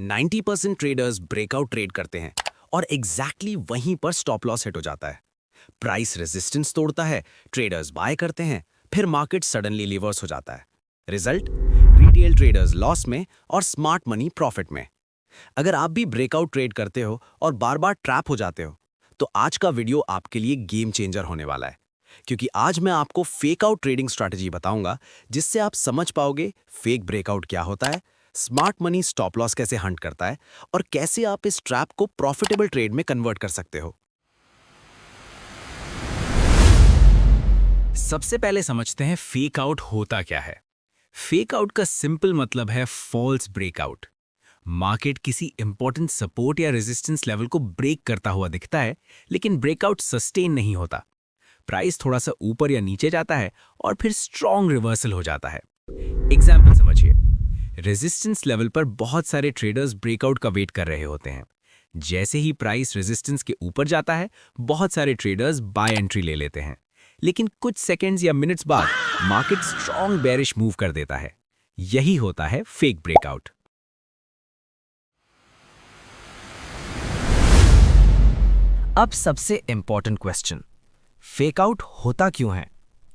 90% traders breakout trade करते हैं और एग्जैक्टली वहीं पर स्टॉप लॉस हिट हो जाता है। प्राइस रेजिस्टेंस तोड़ता है, ट्रेडर्स बाय करते हैं, फिर मार्केट सडनली रिवर्स हो जाता है। रिजल्ट, रिटेल ट्रेडर्स लॉस में और स्मार्ट मनी प्रॉफिट में। अगर आप भी ब्रेकआउट ट्रेड करते हो और बार बार ट्रैप हो जाते हो, तो आज का वीडियो आपके लिए गेम चेंजर होने वाला है, क्योंकि आज मैं आपको फेक आउट ट्रेडिंग स्ट्रैटेजी बताऊंगा, जिससे आप समझ पाओगे फेक ब्रेकआउट क्या होता है, स्मार्ट मनी स्टॉप लॉस कैसे हंट करता है और कैसे आप इस ट्रैप को प्रॉफिटेबल ट्रेड में कन्वर्ट कर सकते हो। सबसे पहले समझते हैं फेक आउट होता क्या है। फेक आउट का सिंपल मतलब है फॉल्स ब्रेकआउट। मार्केट किसी इंपॉर्टेंट सपोर्ट या रेजिस्टेंस लेवल को ब्रेक करता हुआ दिखता है, लेकिन ब्रेकआउट सस्टेन नहीं होता। प्राइस थोड़ा सा ऊपर या नीचे जाता है और फिर स्ट्रॉन्ग रिवर्सल हो जाता है। एग्जाम्पल समझिए, रेजिस्टेंस लेवल पर बहुत सारे ट्रेडर्स ब्रेकआउट का वेट कर रहे होते हैं। जैसे ही प्राइस रेजिस्टेंस के ऊपर जाता है, बहुत सारे ट्रेडर्स बाय एंट्री ले लेते हैं, लेकिन कुछ सेकेंड्स या मिनट्स बाद मार्केट स्ट्रॉन्ग बेरिश मूव कर देता है। यही होता है फेक ब्रेकआउट। अब सबसे इंपॉर्टेंट क्वेश्चन, फेक आउट होता क्यों है?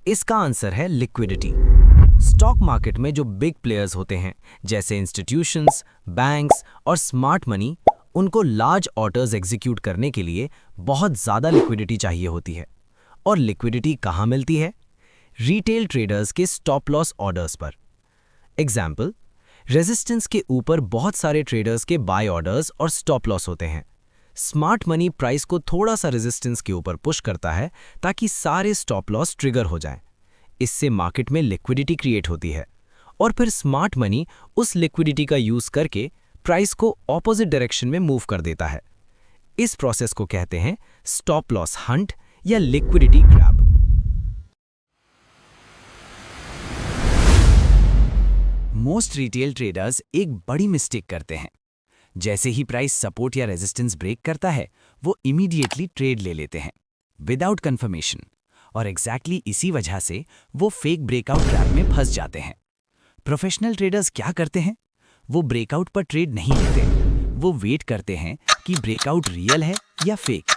इसका आंसर है लिक्विडिटी। स्टॉक मार्केट में जो बिग प्लेयर्स होते हैं, जैसे इंस्टीट्यूशंस, बैंक्स और स्मार्ट मनी, उनको लार्ज ऑर्डर्स एग्जीक्यूट करने के लिए बहुत ज़्यादा लिक्विडिटी चाहिए होती है। और लिक्विडिटी कहाँ मिलती है? रिटेल ट्रेडर्स के स्टॉप लॉस ऑर्डर्स पर। एग्जाम्पल, रेजिस्टेंस के ऊपर बहुत सारे ट्रेडर्स के बाय ऑर्डर्स और स्टॉप लॉस होते हैं। स्मार्ट मनी प्राइस को थोड़ा सा रेजिस्टेंस के ऊपर पुश करता है ताकि सारे स्टॉप लॉस ट्रिगर हो जाएं। इससे मार्केट में लिक्विडिटी क्रिएट होती है और फिर स्मार्ट मनी उस लिक्विडिटी का यूज करके प्राइस को ऑपोजिट डायरेक्शन में मूव कर देता है। इस प्रोसेस को कहते हैं स्टॉप लॉस हंट या liquidity grab. Most retail traders एक बड़ी मिस्टेक करते हैं। जैसे ही प्राइस सपोर्ट या रेजिस्टेंस ब्रेक करता है, वो इमीडिएटली ट्रेड ले लेते हैं विदाउट कंफर्मेशन, और एग्जैक्टली इसी वजह से वो फेक ब्रेकआउट ट्रैप में फंस जाते हैं। प्रोफेशनल ट्रेडर्स क्या करते हैं? वो ब्रेकआउट पर ट्रेड नहीं लेते, वो वेट करते हैं कि ब्रेकआउट रियल है या फेक।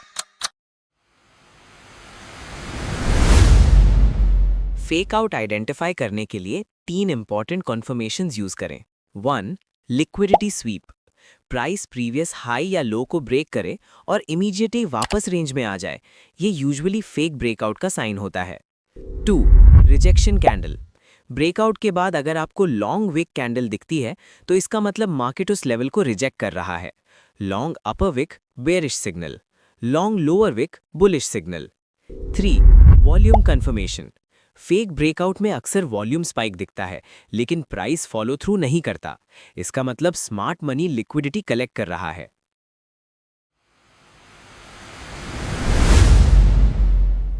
फेक आउट आइडेंटिफाई करने के लिए 3 इंपॉर्टेंट कन्फर्मेशंस यूज करें। 1. Liquidity SVEEP. Price previous high या लो को ब्रेक करे और इमीडिएटली वापस रेंज में आ जाए, ये यूजुअली फेक ब्रेकआउट का साइन होता है। 2. Rejection candle. ब्रेकआउट के बाद अगर आपको लॉन्ग विक कैंडल दिखती है, तो इसका मतलब मार्केट उस लेवल को रिजेक्ट कर रहा है। Long upper wick bearish signal, long lower wick bullish signal. 3. Volume confirmation. Fake breakout में अक्सर वॉल्यूम स्पाइक दिखता है, लेकिन प्राइस फॉलो थ्रू नहीं करता। इसका मतलब स्मार्ट मनी लिक्विडिटी कलेक्ट कर रहा है।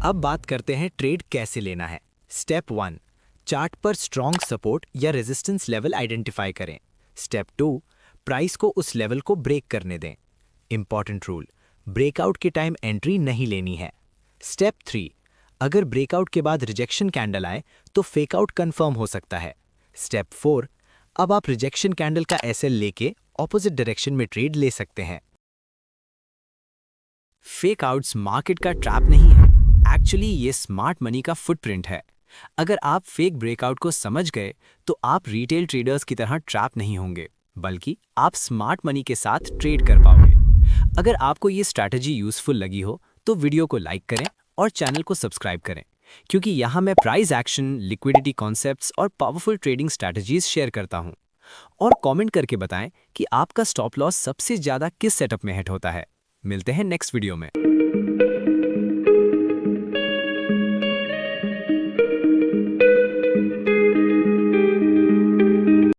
अब बात करते हैं ट्रेड कैसे लेना है। स्टेप 1, चार्ट पर स्ट्रॉन्ग सपोर्ट या रेजिस्टेंस लेवल आइडेंटिफाई करें। स्टेप 2, प्राइस को उस लेवल को ब्रेक करने दें। इंपॉर्टेंट रूल, ब्रेकआउट के टाइम एंट्री नहीं लेनी है। स्टेप 3, अगर ब्रेकआउट के बाद रिजेक्शन कैंडल आए तो फेकआउट कंफर्म हो सकता है। स्टेप 4, अब आप रिजेक्शन कैंडल का एसएल लेके ऑपोजिट डायरेक्शन में ट्रेड ले सकते हैं। फेक आउट्स मार्केट का ट्रैप नहीं है, एक्चुअली ये स्मार्ट मनी का फुटप्रिंट है। अगर आप फेक ब्रेकआउट को समझ गए, तो आप रिटेल ट्रेडर्स की तरह ट्रैप नहीं होंगे, बल्कि आप स्मार्ट मनी के साथ ट्रेड कर पाओगे। अगर आपको ये स्ट्रैटेजी यूजफुल लगी हो, तो वीडियो को लाइक करें और चैनल को सब्सक्राइब करें, क्योंकि यहाँ मैं प्राइस एक्शन, लिक्विडिटी कॉन्सेप्ट्स और पावरफुल ट्रेडिंग स्ट्रैटेजीज शेयर करता हूँ। और कमेंट करके बताएं कि आपका स्टॉप लॉस सबसे ज़्यादा किस सेटअप में हिट होता है। मिलते हैं नेक्स्ट वीडियो में।